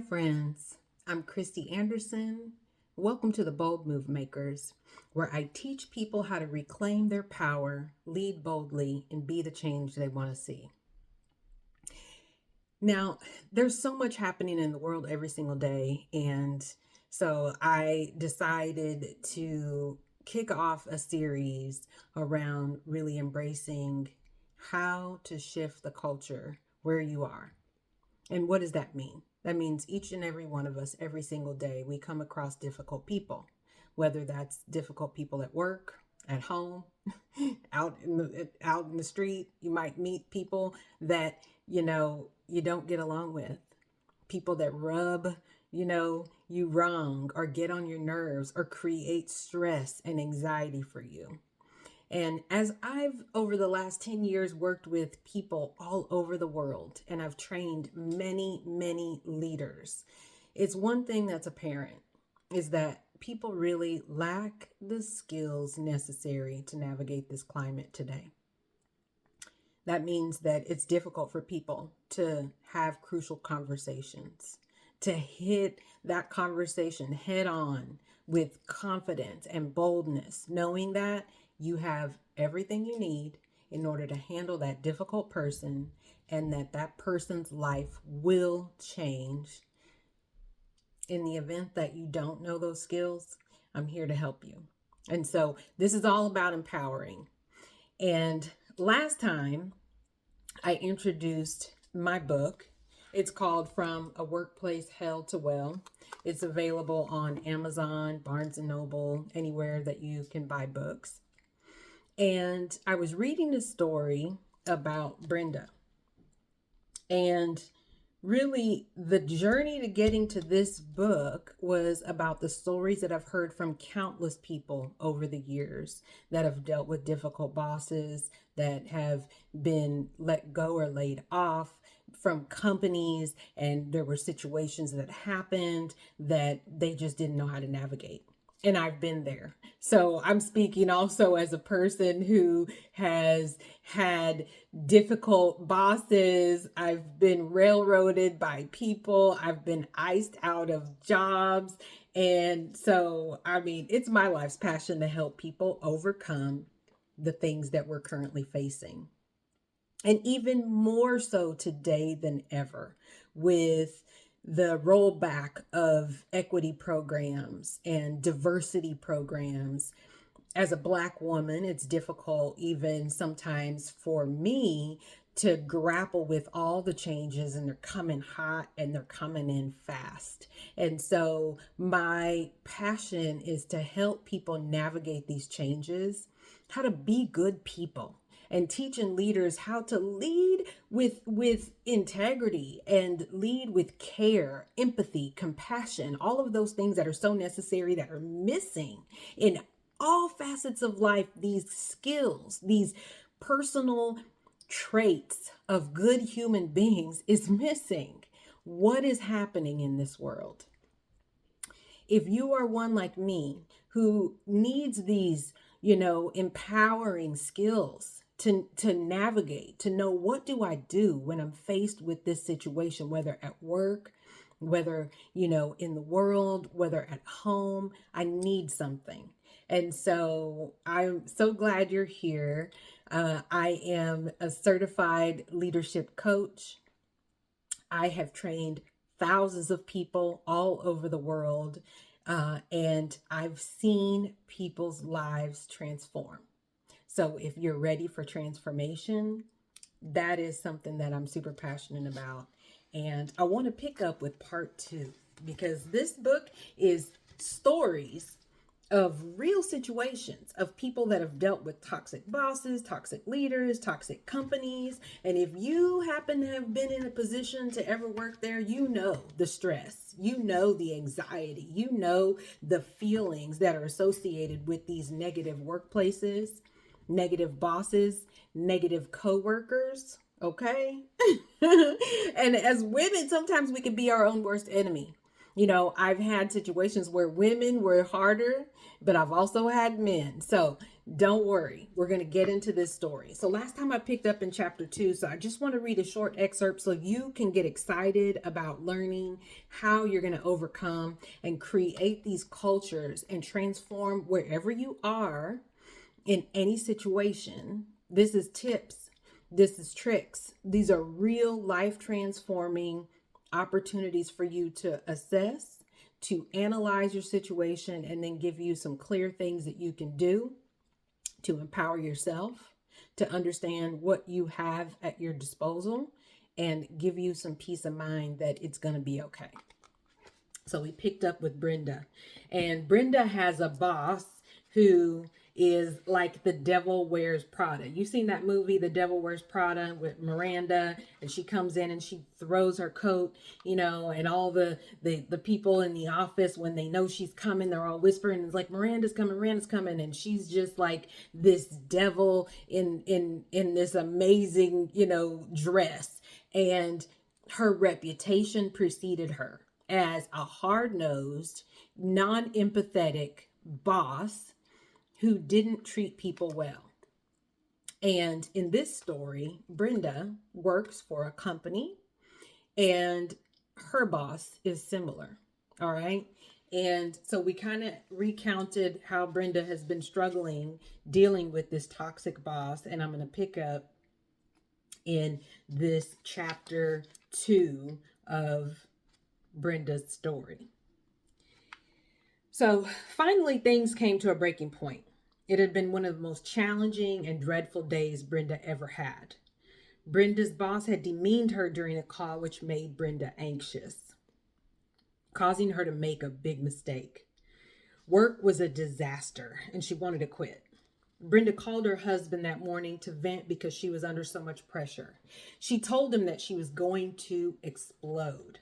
friends. I'm Christy Anderson. Welcome to the Bold Movemakers, where I teach people how to reclaim their power, lead boldly, and be the change they want to see. Now, there's so much happening in the world every single day, and so I decided to kick off a series around really embracing how to shift the culture where you are. And what does that mean? That means each and every one of us, every single day, we come across difficult people, whether that's difficult people at work, at home, out in the street. You might meet people that you don't get along with, people that rub you wrong or get on your nerves or create stress and anxiety for you. And as I've, over the last 10 years, worked with people all over the world, and I've trained many, many leaders, it's one thing that's apparent is that people really lack the skills necessary to navigate this climate today. That means that it's difficult for people to have crucial conversations, to hit that conversation head on with confidence and boldness, knowing that you have everything you need in order to handle that difficult person and that that person's life will change. In the event that you don't know those skills, I'm here to help you. And so this is all about empowering. And last time I introduced my book. It's called From a Workplace Hell to Well. It's available on Amazon, Barnes and Noble, anywhere that you can buy books. And I was reading a story about Brenda. And really, the journey to getting to this book was about the stories that I've heard from countless people over the years that have dealt with difficult bosses, that have been let go or laid off from companies, and there were situations that happened that they just didn't know how to navigate. And I've been there. So I'm speaking also as a person who has had difficult bosses. I've been railroaded by people. I've been iced out of jobs. And so, it's my life's passion to help people overcome the things that we're currently facing. And even more so today than ever, with the rollback of equity programs and diversity programs. As a Black woman, it's difficult even sometimes for me to grapple with all the changes, and they're coming hot and they're coming in fast. And so my passion is to help people navigate these changes, how to be good people, and teaching leaders how to lead with integrity and lead with care, empathy, compassion, all of those things that are so necessary that are missing in all facets of life. These skills, these personal traits of good human beings is missing. What is happening in this world? If you are one like me who needs these, empowering skills to navigate, to know, what do I do when I'm faced with this situation, whether at work, whether, in the world, whether at home, I need something. And so I'm so glad you're here. I am a certified leadership coach. I have trained thousands of people all over the world, and I've seen people's lives transform. So if you're ready for transformation, that is something that I'm super passionate about. And I want to pick up with part 2, because this book is stories of real situations of people that have dealt with toxic bosses, toxic leaders, toxic companies. And if you happen to have been in a position to ever work there, you know the stress, you know the anxiety, you know the feelings that are associated with these negative workplaces, negative bosses, negative coworkers. Okay. And as women, sometimes we can be our own worst enemy. I've had situations where women were harder, but I've also had men. So don't worry, we're going to get into this story. So last time I picked up in chapter 2, so I just want to read a short excerpt so you can get excited about learning how you're going to overcome and create these cultures and transform wherever you are in any situation. This is tips. This is tricks. These are real life transforming opportunities for you to assess, to analyze your situation, and then give you some clear things that you can do to empower yourself, to understand what you have at your disposal, and give you some peace of mind that it's going to be okay. So we picked up with Brenda, and Brenda has a boss who is like the devil wears Prada. You've seen that movie, The Devil Wears Prada, with Miranda, and she comes in and she throws her coat, and all the people in the office, when they know she's coming, they're all whispering. It's like, Miranda's coming, and she's just like this devil in this amazing, dress. And her reputation preceded her as a hard-nosed, non-empathetic boss who didn't treat people well. And in this story, Brenda works for a company and her boss is similar. All right. And so we kind of recounted how Brenda has been struggling dealing with this toxic boss. And I'm going to pick up in this chapter 2 of Brenda's story. So finally, things came to a breaking point. It had been one of the most challenging and dreadful days Brenda ever had. Brenda's boss had demeaned her during a call, which made Brenda anxious, causing her to make a big mistake. Work was a disaster, and she wanted to quit. Brenda called her husband that morning to vent because she was under so much pressure. She told him that she was going to explode.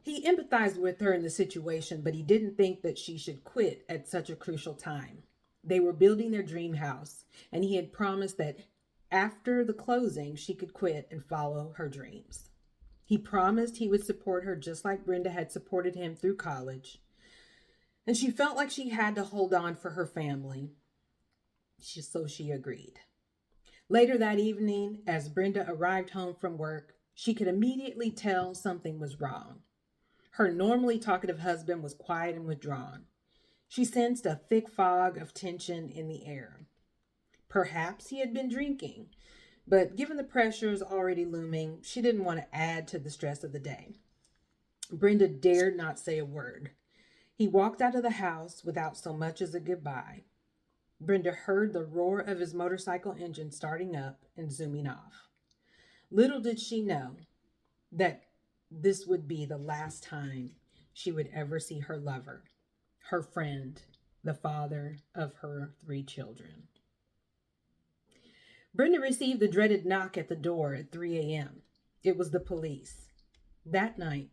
He empathized with her in the situation, but he didn't think that she should quit at such a crucial time. They were building their dream house, and he had promised that after the closing, she could quit and follow her dreams. He promised he would support her just like Brenda had supported him through college. And she felt like she had to hold on for her family. So she agreed. Later that evening, as Brenda arrived home from work, she could immediately tell something was wrong. Her normally talkative husband was quiet and withdrawn. She sensed a thick fog of tension in the air. Perhaps he had been drinking, but given the pressures already looming, she didn't want to add to the stress of the day. Brenda dared not say a word. He walked out of the house without so much as a goodbye. Brenda heard the roar of his motorcycle engine starting up and zooming off. Little did she know that this would be the last time she would ever see her lover, her friend, the father of her 3 children. Brenda received the dreaded knock at the door at 3 a.m. It was the police. That night,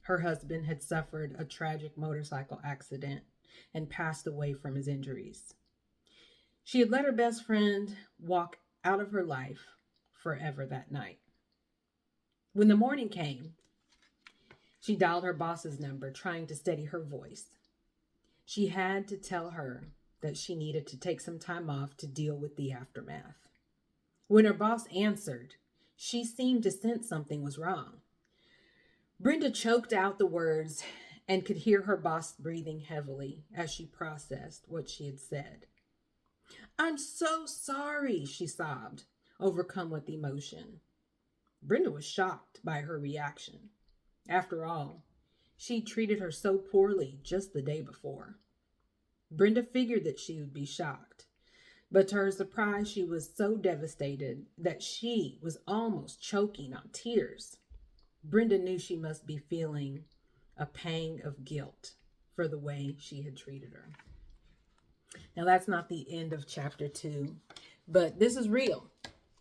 her husband had suffered a tragic motorcycle accident and passed away from his injuries. She had let her best friend walk out of her life forever that night. When the morning came, she dialed her boss's number, trying to steady her voice. She had to tell her that she needed to take some time off to deal with the aftermath. When her boss answered, she seemed to sense something was wrong. Brenda choked out the words and could hear her boss breathing heavily as she processed what she had said. "I'm so sorry," she sobbed, overcome with emotion. Brenda was shocked by her reaction. After all, she treated her so poorly just the day before. Brenda figured that she would be shocked, but to her surprise, she was so devastated that she was almost choking on tears. Brenda knew she must be feeling a pang of guilt for the way she had treated her. Now, that's not the end of chapter 2, but this is real,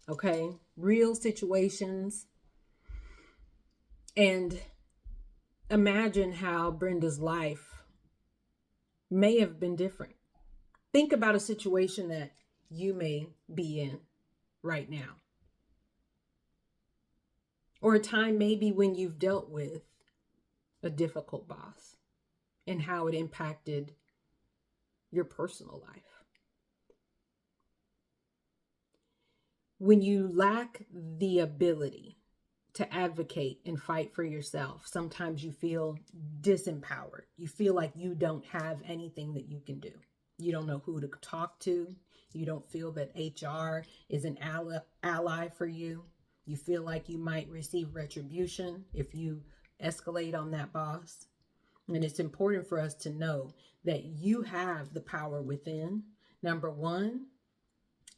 okay? Real situations. And imagine how Brenda's life may have been different. Think about a situation that you may be in right now, or a time maybe when you've dealt with a difficult boss, and how it impacted your personal life. When you lack the ability to advocate and fight for yourself, sometimes you feel disempowered. You feel like you don't have anything that you can do. You don't know who to talk to. You don't feel that HR is an ally for you. You feel like you might receive retribution if you escalate on that boss. And it's important for us to know that you have the power within. Number one,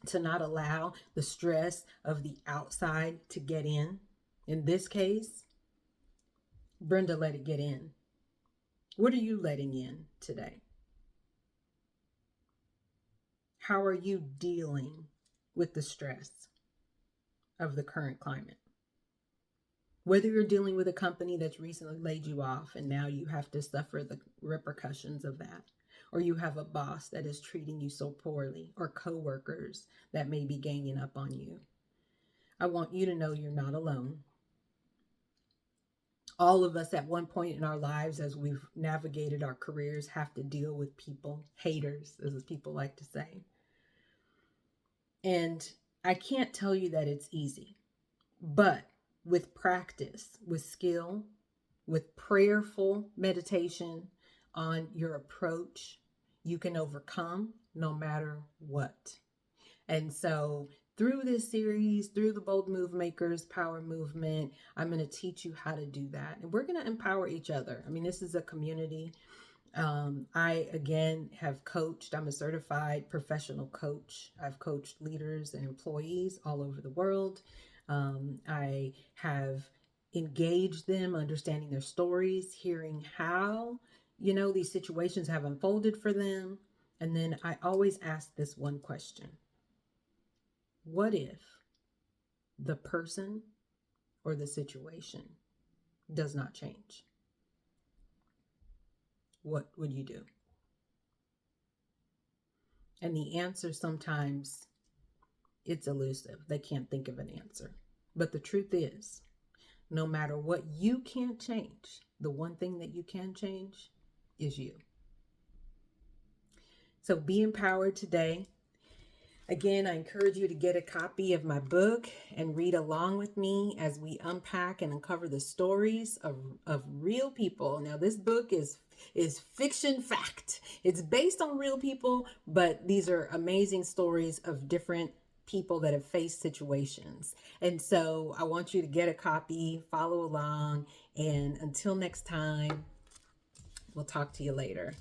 to not allow the stress of the outside to get in. In this case, Brenda let it get in. What are you letting in today? How are you dealing with the stress of the current climate? Whether you're dealing with a company that's recently laid you off and now you have to suffer the repercussions of that, or you have a boss that is treating you so poorly, or coworkers that may be ganging up on you, I want you to know you're not alone. All of us at one point in our lives, as we've navigated our careers, have to deal with people, haters, as people like to say. And I can't tell you that it's easy, but with practice, with skill, with prayerful meditation on your approach, you can overcome no matter what. And so, through this series, through the Bold Movemakers Power Movement, I'm going to teach you how to do that. And we're going to empower each other. I mean, this is a community. I, again, have coached. I'm a certified professional coach. I've coached leaders and employees all over the world. I have engaged them, understanding their stories, hearing how, these situations have unfolded for them. And then I always ask this one question: what if the person or the situation does not change? What would you do? And the answer, sometimes it's elusive. They can't think of an answer. But the truth is, no matter what you can't change, the one thing that you can change is you. So be empowered today. Again, I encourage you to get a copy of my book and read along with me as we unpack and uncover the stories of real people. Now, this book is fiction fact. It's based on real people, but these are amazing stories of different people that have faced situations. And so I want you to get a copy, follow along, and until next time, we'll talk to you later.